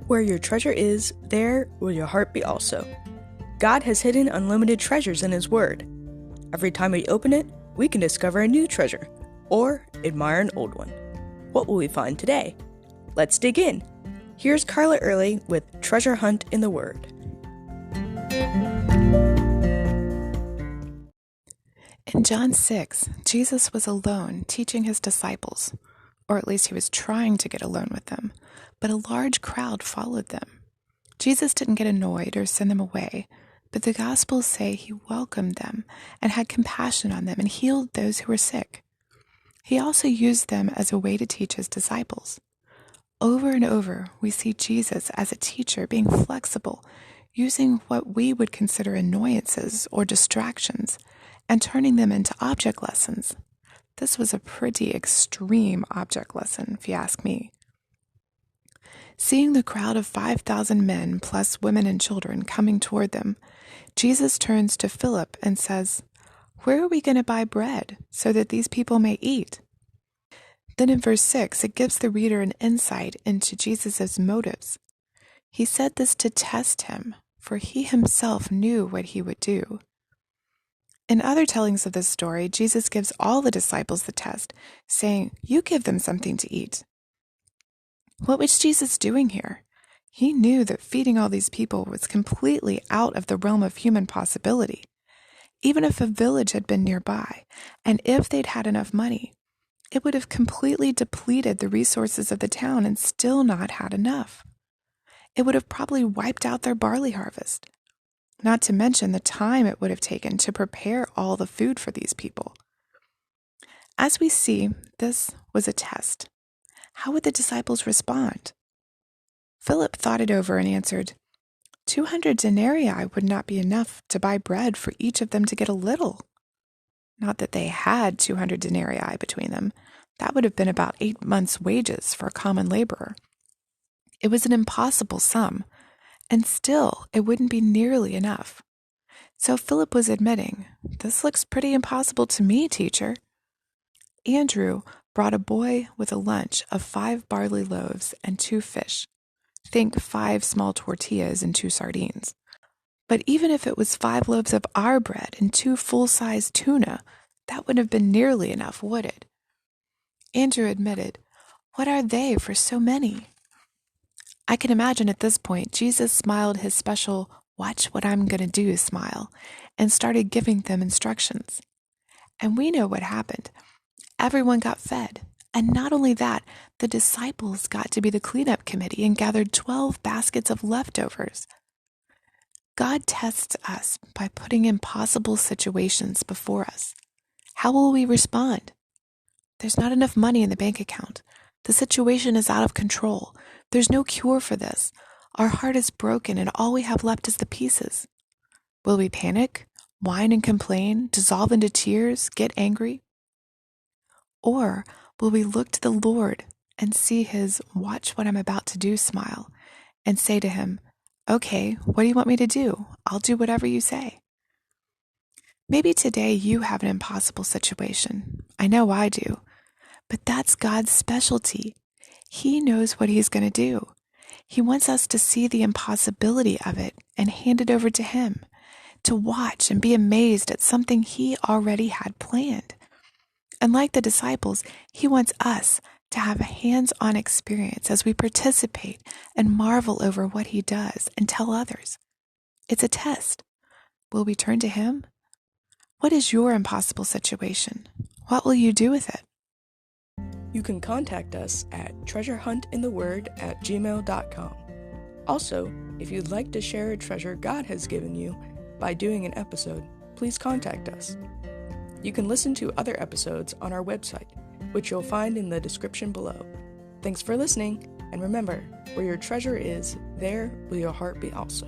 Where your treasure is, there will your heart be also. God has hidden unlimited treasures in His Word. Every time we open it, we can discover a new treasure, or admire an old one. What will we find today? Let's dig in. Here's Carla Early with Treasure Hunt in the Word. In John 6, Jesus was alone teaching His disciples, or at least He was trying to get alone with them, but a large crowd followed them. Jesus didn't get annoyed or send them away, but the Gospels say He welcomed them and had compassion on them and healed those who were sick. He also used them as a way to teach His disciples. Over and over, we see Jesus as a teacher being flexible, using what we would consider annoyances or distractions and turning them into object lessons. This was a pretty extreme object lesson, if you ask me. Seeing the crowd of 5,000 men plus women and children coming toward them, Jesus turns to Philip and says, "Where are we going to buy bread so that these people may eat?" Then in verse 6, it gives the reader an insight into Jesus' motives. He said this to test Him, for He Himself knew what He would do. In other tellings of this story, Jesus gives all the disciples the test, saying, "You give them something to eat." What was Jesus doing here? He knew that feeding all these people was completely out of the realm of human possibility. Even if a village had been nearby, and if they'd had enough money, it would have completely depleted the resources of the town and still not had enough. It would have probably wiped out their barley harvest. Not to mention the time it would have taken to prepare all the food for these people. As we see, this was a test. How would the disciples respond? Philip thought it over and answered, 200 denarii would not be enough to buy bread for each of them to get a little. Not that they had 200 denarii between them. That would have been about 8 months' wages for a common laborer. It was an impossible sum. And still, it wouldn't be nearly enough. So Philip was admitting, "This looks pretty impossible to me, teacher." Andrew brought a boy with a lunch of 5 barley loaves and 2 fish. Think 5 small tortillas and 2 sardines. But even if it was 5 loaves of our bread and 2 full-size tuna, that wouldn't have been nearly enough, would it? Andrew admitted, "What are they for so many?" I can imagine at this point, Jesus smiled His special, "watch what I'm going to do" smile, and started giving them instructions. And we know what happened. Everyone got fed. And not only that, the disciples got to be the cleanup committee and gathered 12 baskets of leftovers. God tests us by putting impossible situations before us. How will we respond? There's not enough money in the bank account. The situation is out of control. There's no cure for this. Our heart is broken and all we have left is the pieces. Will we panic, whine and complain, dissolve into tears, get angry? Or will we look to the Lord and see His "watch what I'm about to do" smile and say to Him, "Okay, what do you want me to do? I'll do whatever you say." Maybe today you have an impossible situation. I know I do. But that's God's specialty. He knows what He's going to do. He wants us to see the impossibility of it and hand it over to Him, to watch and be amazed at something He already had planned. And like the disciples, He wants us to have a hands-on experience as we participate and marvel over what He does and tell others. It's a test. Will we turn to Him? What is your impossible situation? What will you do with it? You can contact us at treasurehuntintheword@gmail.com. Also, if you'd like to share a treasure God has given you by doing an episode, please contact us. You can listen to other episodes on our website, which you'll find in the description below. Thanks for listening, and remember, where your treasure is, there will your heart be also.